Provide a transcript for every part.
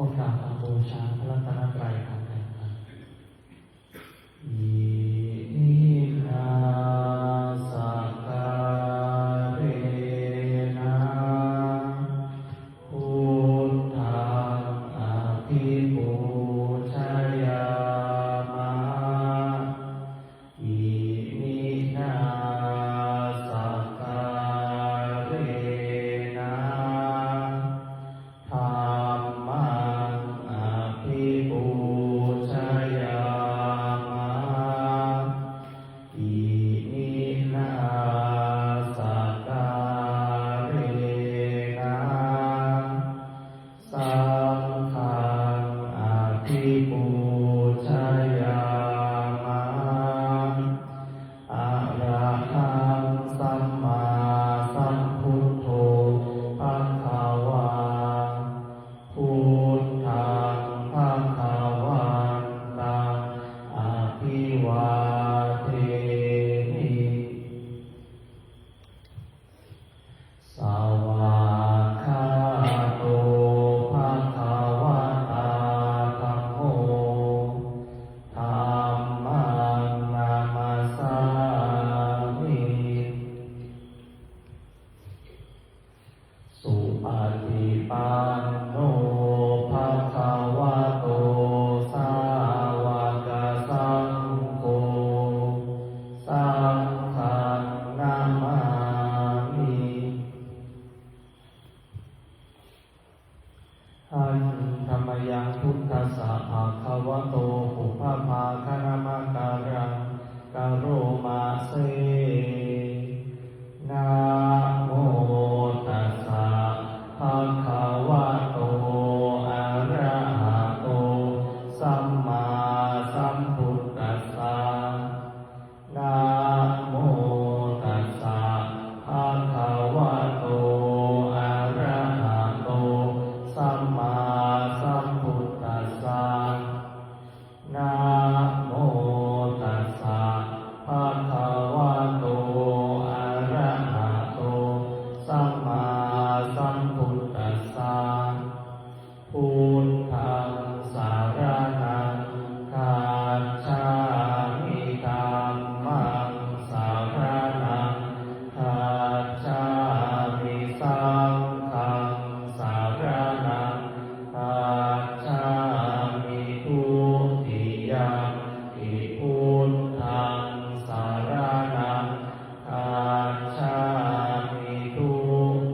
ดกราบบูชาพระรัตนตรัยของแผ่นดินอินาสักการะพุทธังอภิปูชยามะอิมินาสักการะธัมมังอภิปูชยามะอิมินาสักการะสังฆังอภิปูชยามะอะระหังสัมมาสัมพุทโธภะคะวาพุทธังภะคะวันตังอะภิวาเทมิสวากขาโตภะคะวะตาธัมโมธัมมังนามัสสามิสุปฏิปันโนภะคะวะโตสาวกสังโฆสังฆังนามามิหันธัมมยังพุทธัสสะภะคะวะโตปุพพะภาคะนะมะการังกะโรมาเสนะโมตัสสะภะคะวะโตอะระหะโตสัมมาสัมพุทธัสสะนะโมตัสสะภะคะวะโตอะระหะโตสัมมาสัมพุทธัสสะนะโมตัสสะภะคะวะโตอะระหะโตสัมมาสัมพุทธัสสะพุทธังสารนังคัจฉามิธัมมังสารนังคัจฉามิสังฆังสารนังคัจฉามิทุติยัมปิพุทธังสารนังคัจฉามิทุ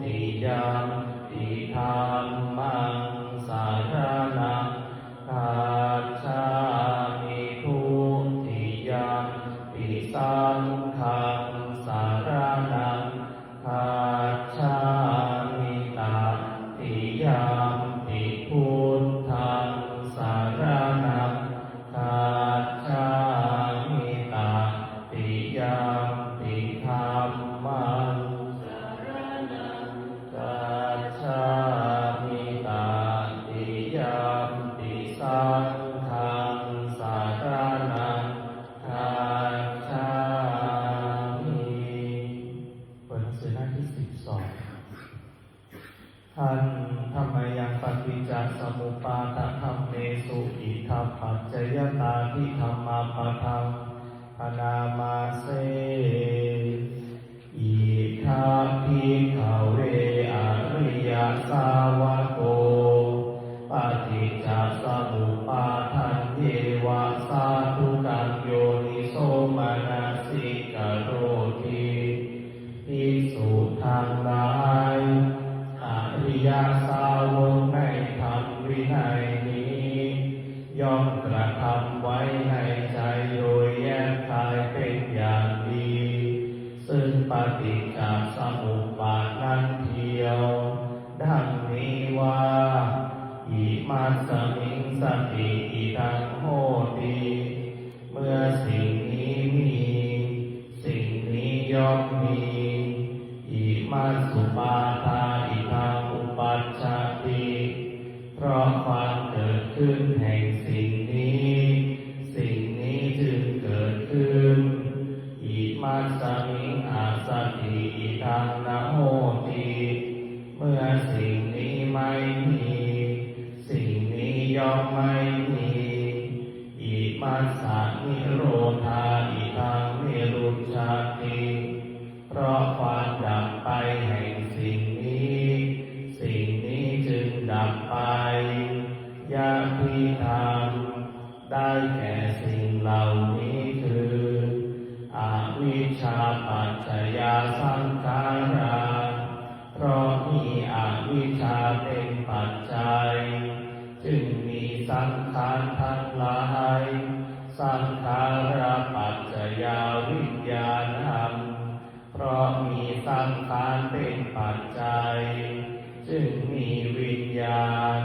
ติยัมปิธัมมังสารนังคัจฉามิทุติยัมปิสังฆังสารนังคัจฉามิตติยัมปิพุทธังสารนังคัจฉามิตติยัมปิธัมมังสารนังคัจฉามิตติยัมปิสังฆังสารนังคัจฉามิเปิดหนังสือหน้าที่12หันธัมมยังปฏิจจสมุปบาทธัมเมสุอิทัปปัจจยตาทิธัมมาปะทังปนามาเสอิทัปภิกขเวอริยสาวโกปฏิจจสมุปบาทันเยวะสาธุกังโยนิโสมนสิกโรติภิกษุทั้งหลายอริยสาวกในธรรมวินัยนี้ย่อมกระทำไว้ในใจโดยแยกคายเป็นอย่างดีซึ่งปฏิจจสมุปบาทนั้นเทียวดังนี้ว่าอิมัสสมิงสติอิทังโหติเมื่อสิ่งนี้มีสิ่งนี้ย่อมมีอิมัสสุปาทาอิทังอุปัชฌาติเพราะความเกิดขึ้นแห่งสิ่งนี้สิ่งนี้จึงเกิดขึ้นอิมัสสมิงอาสติอิทังนะโหติเมื่อสิ่งนี้ไม่มีสิ่งนี้ มไม่มีอิมัสสะนิโรธาอิทังนิรุชฌาติเพราะความดับไปแห่งสิ่งนี้สิ่งนี้จึงดับไปยะทิธรรมได้แก่สิ่งเหล่านี้คืออวิชชาปัจจยสังขาราเพราะมีอวิชชาเป็นปัจจัยจึงมีสังขารทั้งหลายสังขารปัจจยวิญญาณังเพราะมีสังขารเป็นปัจจัยจึงมีวิญญาณ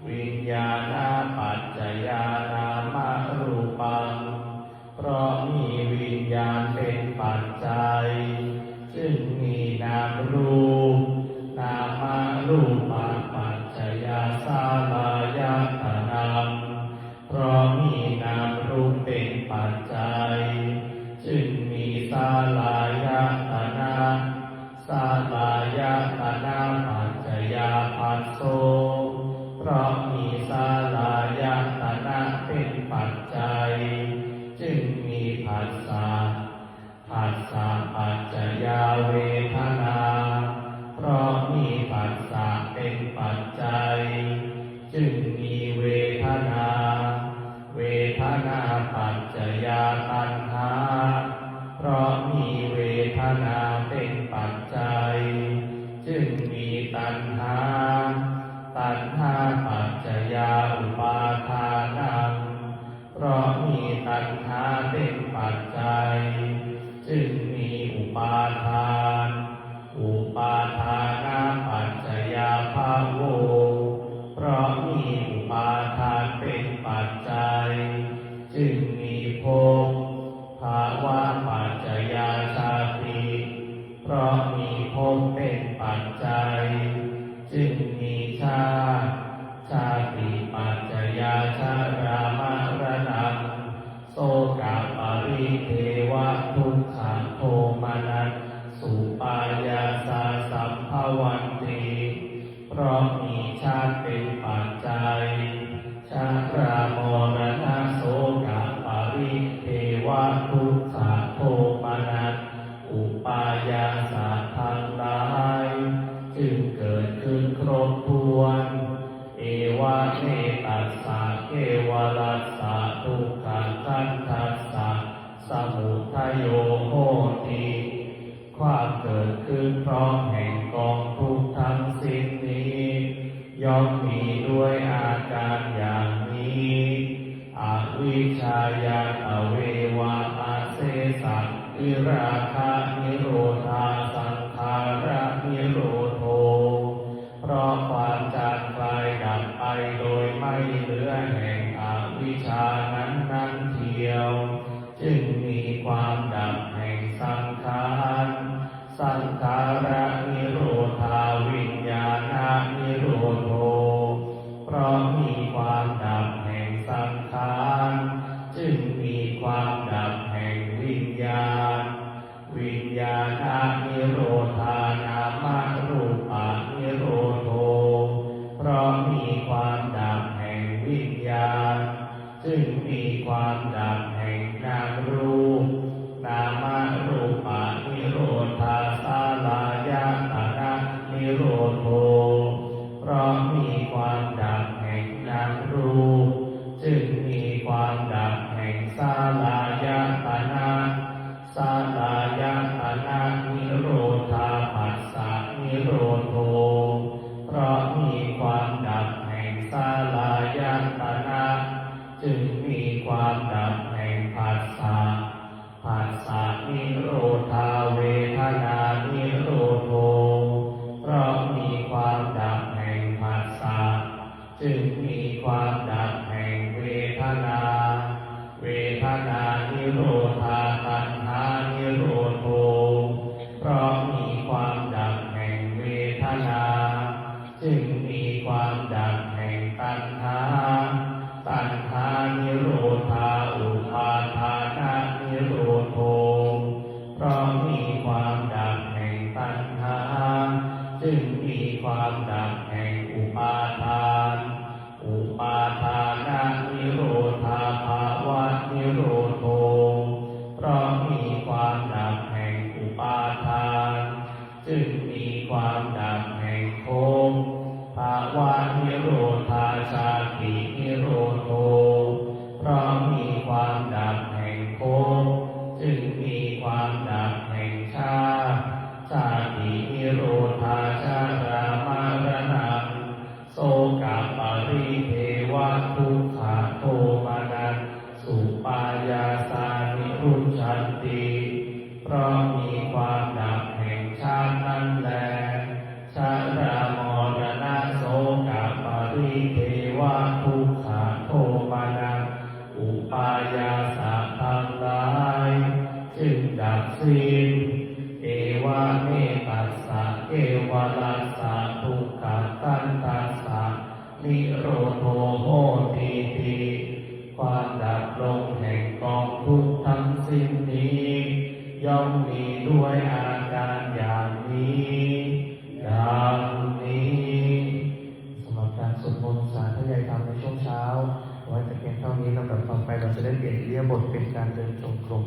วิญญาณปัจจยานามรูปังเพราะมีวิญญาณเป็นปัจจัยจึงมีนามรูปนามรูปังปัจจยาสาลายตนะเพราะมีนามรูปเป็นปัจจัยจึงมีสาลายตนะสาลายตนะปัจจยาภัสโสเพราะมีสาลายตนะเป็นปัจจัยจึงมีผัสสะผัสสะปัจจยาเวทนาเพราะมีผัสสะเป็นปัจจัยจึงมีเวทนาเวทนาปัจจยาตัณหาเพราะมีเวทนาเป็นปัจจัยจึงมีตัณหาตัณหาปัจจยาอุปาทานังเพราะมีตัณหาเป็นปัจจัยจึงมีอุปาทานอุปาทานาปัจจยาภาโวเพราะมีอุปาทานเป็นปัจจัยจึงมีภพภาวะปัจจยาชาติเพราะมีภพเป็นปัจจัยจึงมีชาติชาติปัจจยาชรามรณะโสกปริเทวทุกขโทมนัสสุปายาสาสัมภวันติเพราะมีชาติเป็นปัจจัยชรามรณะโสกปริเทวทุกขโทมนัสอุปายาสาทั้งหลายจึงเกิดขึ้นครบถ้วนเอวะเนตัสสะเกวลัสสะทุกขขันธัสสะสมุทัยโยโหติความเกิดขึ้นเพราะแห่งกองทุกข์ทั้งสิ้นนี้ย่อมมีด้วยอาการอย่างนี้อวิชชายาอเววะอาเสสะวิราคะนิโรธาสังขาระนิโรโธเพราะความจางคลายดับไปโดยไม่เหลือแห่งอวิชชานั้นเทียวจึงมีความดับแห่งสังขารสังขาระนิโรธาวิญญาณนิโรโธเพราะมีความดับแห่งสังขารจึงมีความดับแห่งวิญญาณวิญญาณนิโรธานามรูปะนิโรโธเพราะมีความดับแห่งวิญญาณจึงมีความดับแห่งนามรูปนามรูปะนิโรธาสาลายตนะนิโรโธเพราะมีความดับแห่งนามรูปจึงมีความดับแห่งสาลายตนะสาลายตนะนิโรธาปัสสะนิโรโธเพราะมีความดับแห่งสาลายตนะจึงมีความดับแห่งผัสสะผัสสะนิโรธาเวทนานิโรโธเพราะมีความดับแห่งผัสสะจึงมีความดับแห่งเวทนาเวทนานิโรธาตัณหานิโรโธเพราะมีความดับแห่งเวทนาจึงมีความดับแห่งตัณหาตัณหานิโรธาอุปาทานะนิโรโธเพราะมีความดับแห่งตัณหาจึงมีความดับแห่งอุปาทานอุปาทา ชาตินิโรโธเพราะมีความดับแห่งภพจึงมีความดับแห่งชาติชาตินิโรธาชารามรณะโสกปริเทวทุกขโทมานัสสุปายาสานิรุชชันติเพราะมีความดับแห่งชาตินั้นแลชารามรณะโสกปริเทวทุกขโทมานัสอุปายาสะทั้งหลายจึงดับสิ้นเอวะเมตัสสะเอวะลัสสะทุกขตันตัสสะนิโรโธโหติติความดับลงแห่งกองทุกข์ทั้งสิ้นนี้ย่อมมีด้วยอาการอย่างนี้ดังนี้สำหรับการสวดมนต์สาธยายธรรมในช่วงเช้าไว้แต่เพียงเท่านี้ลำดับต่อไปเราจะได้เปลี่ยนอิริยาบถเป็นการเดินจงกรม